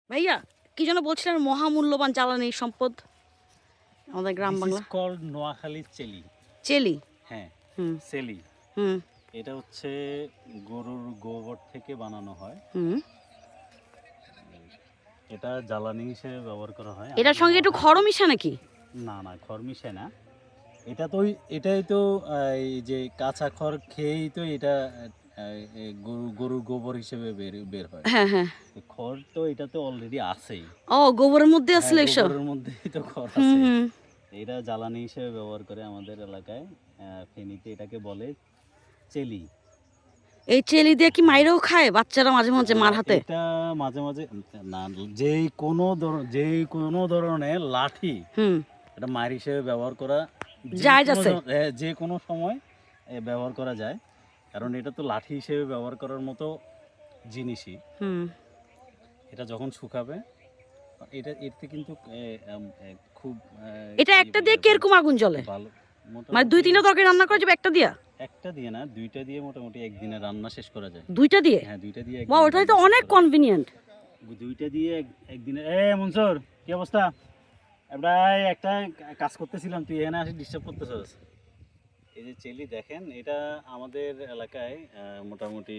ভাইয়া কি যেন বলছিলেন মহামূল্যবান জ্বালানি সম্পদ আমাদের গ্রাম বাংলা কল্ড নোয়াখালী চেলি। চেলি। হ্যাঁ, হুম চেলি। হুম এটা হচ্ছে গরুর গোবর থেকে বানানো হয়। হুম। এটা জ্বালানি হিসেবে ব্যবহার করা হয়। এটার সঙ্গে একটু খড় মিশা নাকি? না না, খড় মিশায় না। এটা তো এটাই তো এই যে কাঁচা খড় খেয়েই তো এটা গরুর গোবর হিসেবে বের বের হয়। হ্যাঁ হ্যাঁ। তো খড় তো এটা তো অলরেডি আছেই। ও গোবরের মধ্যে হ্যাঁ, আসলে এসব। গোবরের মধ্যেই তো খড় হুম আছে। হুম। এটা জ্বালানি হিসেবে ব্যবহার করে আমাদের এলাকায়। ফেনীতে এটাকে বলে চেলি। এই চেলি দিয়ে কি মাইরেও খায় বাচ্চারা মাঝে মাঝে মার হাতে? এটা মাঝে মাঝে না, যেই কোনো ধরনের লাঠি হুম। এটা মার হিসেবে ব্যবহার করা জায়েজ আছে? যে কোনো সময় ব্যবহার করা যায়, কারণ এটা তো লাঠি হিসেবে ব্যবহার করার মতো জিনিসই। হুম। এটা যখন শুকাবে এতে কিন্তু খুব এটা একটা দিয়ে কিরকম আগুন জ্বলে? ভালো, মানে দুই তিনটা তরকারি রান্না করা যাবে একটা দিয়া? একটা দিয়ে না, দুইটা দিয়ে মোটামুটি একদিনে রান্না শেষ করা যায়। দুইটা দিয়ে? হ্যাঁ, দুইটা দিয়ে বাহ, ওটাই তো অনেক কনভিনিয়েন্ট। দুইটা দিয়ে একদিনে। মনসুর, কি অবস্থা? আমরা একটা কাজ করতেছিলাম, তুই এখানে আসি ডিস্টার্ব করতেছিস। এই যে চেলি দেখেন, এটা আমাদের এলাকায় মোটামুটি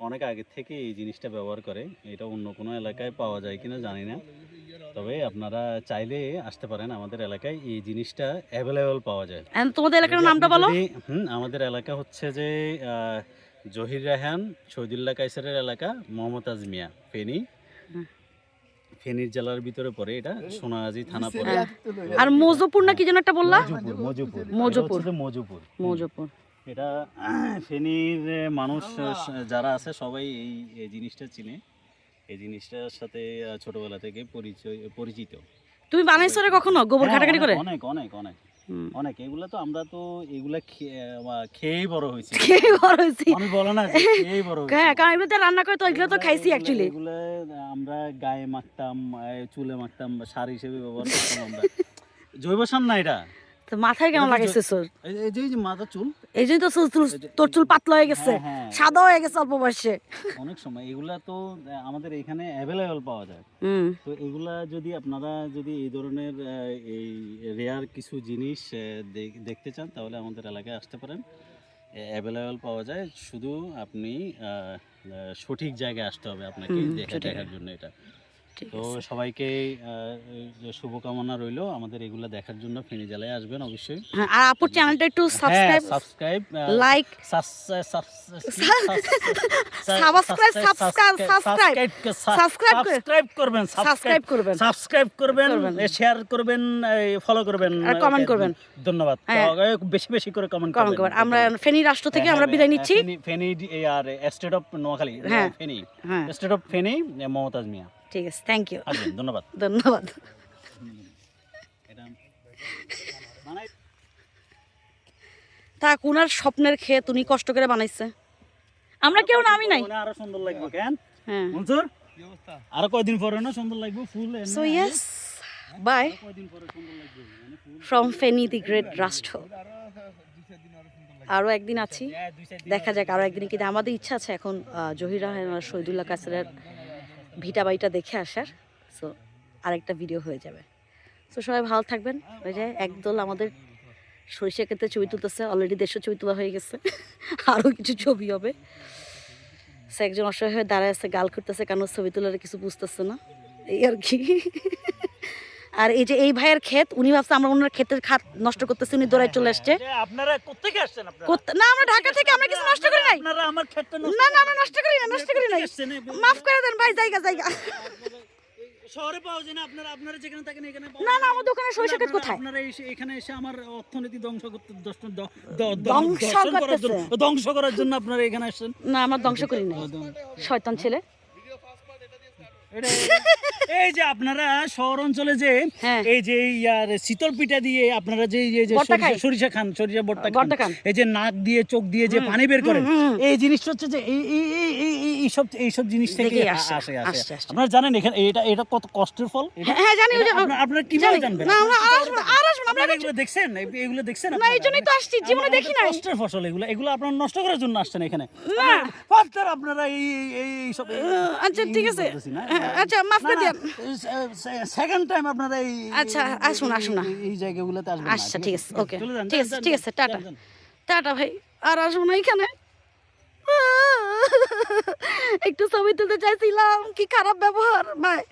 অনেক আগে থেকে এই জিনিসটা ব্যবহার করে। এটা অন্য কোনো এলাকায় পাওয়া যায় কিনা জানি না, তবে আপনারা চাইলে আসতে পারেন আমাদের এলাকায়। এই জিনিসটা অ্যাভেলেবল পাওয়া যায়। তোমাদের এলাকার নামটা বলো। আমাদের এলাকা হচ্ছে যে জহির রায়হান শহীদুল্লাহ কায়সারের এলাকা, মোহাম্মদ আজমিয়া, ফেনীর জেলার ভিতরে পড়ে। এটা সোনাগাজী থানা পড়ে। আর মজুপুর না কি যেন একটা বললা? মজুপুর। এটা ফেনীর মানুষ যারা আছে সবাই এই জিনিসটা চিনে। এই জিনিসটার সাথে ছোটবেলা থেকে পরিচিত। তুমি বানাইছো রে কখনো গোবর ঘাটাঘাটি করে? অনেক অনেক অনেক অনেক। এগুলা তো আমরা তো এগুলা খেয়েই বড় হয়েছি। আমি বলো না খেয়েই বড় হয়েছি। হ্যাঁ, কারণ এগুলো রান্না করে তো এগুলো তো খাইছি অ্যাকচুয়ালি। এগুলো আমরা গায়ে মাখতাম, চুলে মাখতাম, সার হিসেবে ব্যবহার করতাম আমরা। জৈব সার না এটা। তো মাথায় কেন লাগাইছিস তোর? এই যে মাথা চুল, এই জন্যই তো তোর চুল পাতলা হয়ে গেছে, সাদা হয়ে গেছে অল্প বয়সে। অনেক সময় এগুলা তো আমাদের এখানে অ্যাভেলেবল পাওয়া যায়। তো এগুলা যদি আপনারা এই ধরনের এই রেয়ার কিছু জিনিস দেখতে চান, তাহলে আমাদের এলাকায় আসতে পারেন। অ্যাভেলেবল পাওয়া যায়, শুধু আপনি সঠিক জায়গায় আসতে হবে আপনাকে দেখার জন্য। এটা তো সবাইকে শুভকামনা রইলো আমাদের এগুলা দেখার জন্য। ফেনী জেলায় আসবেন অবশ্যই। আর আপুর চ্যানেলটা একটু সাবস্ক্রাইব, লাইক, সাবস্ক্রাইব করবেন, শেয়ার করবেন, ফলো করবেন, কমেন্ট করবেন। ধন্যবাদ। বেশি বেশি করে কমেন্ট করবেন। আমরা ফেনী রাষ্ট্র থেকে আমরা বিদায় নিচ্ছি। ফেনী আর state of Noakhali, Feni state of Feni, Mohammad Azmia. ঠিক আছে, থ্যাংক ইউ, ধন্যবাদ। তা কোনার স্বপ্নের ক্ষেত উনি কষ্ট করে বানাইছে, আমরা কেউ নামি নাই। আরো সুন্দর লাগবে কেন? হ্যাঁ, মনসুর, আরো কয়দিন পরে না সুন্দর লাগবে ফুল। So yes, bye from Feni the great রাষ্ট্র। আরও একদিন আছি, দেখা যাক আরও একদিন। কিন্তু আমাদের ইচ্ছা আছে এখন জহির রায়হান আর শহীদুল্লাহ কায়সারের ভিটা বাড়িটা দেখে আসার। সো আরেকটা ভিডিও হয়ে যাবে। সো সবাই ভালো থাকবেন। ওই যে একদল আমাদের সরিষা ক্ষেত্রে ছবি তুলতেছে, অলরেডি 150 ছবি তোলা হয়ে গেছে, আরও কিছু ছবি হবে। সে একজন অসহায় হয়ে দাঁড়ায় আছে, গাল করতেছে, কারণ ছবি তোলার কিছু বুঝতেছে না, এই আর কি। আর এই যে এই ভাইয়ের ক্ষেত, উনি ভাবছে আমরা ওনার ক্ষেতের খাত নষ্ট করতেছি, উনি দৌড়ায় চলে আসছে। আপনারা কোত্থেকে আসছেন? না, আমরা ঢাকা থেকে, আমরা কিছু নষ্ট করি নাই। আপনারা আমার ক্ষেতটা না না, আমরা নষ্ট করি নাই। মাফ করে দেন ভাই, জায়গা শহরে পাওয়া যায় না। আপনারা যেখানে থাকেন এখানে না না, আমাদের ওখানে সরিষা ক্ষেত কোথায়? আপনারা এখানে এসে আমার অর্থনীতি ধ্বংস করার জন্য আপনারা এখানে আসছেন। না, আমরা ধ্বংস করি না, শয়তান ছেলে। এই যে আপনারা শহর অঞ্চলে যে হ্যাঁ। এই যে ইয়ার শীতল পিঠা দিয়ে আপনারা যে এই যে ভর্তা খাই। সরিষা খান, সরিষা ভর্তা ভর্তা খান। এই যে নাক দিয়ে চোখ দিয়ে যে পানি বের করেন, এই জিনিসটা হচ্ছে যে এইসব জিনিস থেকে থেকেই আসে আসে। আসে। আপনারা জানেন এখানে এটা কত কষ্টের ফল এটা? হ্যাঁ জানি ওই যে আপনারা কিভাবে জানি। জানবেন? না আমরা আর আসবো না, আর আসবো না, আমরা আপনারা এগুলো দেখছেন? এগুলো দেখছেন না আপনারা? এই জন্যই তো আসছি, জীবনে দেখি নাই। কষ্টের ফসল এগুলো আপনারা নষ্ট করার জন্য আসছেন এখানে। না। আপনারা এই সব আচ্ছা ঠিক আছে, বলতেছি না। আচ্ছা মাফ করে দিন। সেকেন্ড টাইম আপনারা এই আচ্ছা, আসুন না। এই জায়গাগুলোতে আসবেন না। আচ্ছা ঠিক আছে, ওকে চলে যান, ঠিক আছে, যান, ঠিক যান, আছে, টাটা যান। টাটা ভাই, আর আসবো না এখানে। একটু ছবি তুলতে চাইছিলাম, কি খারাপ ব্যবহার ভাই।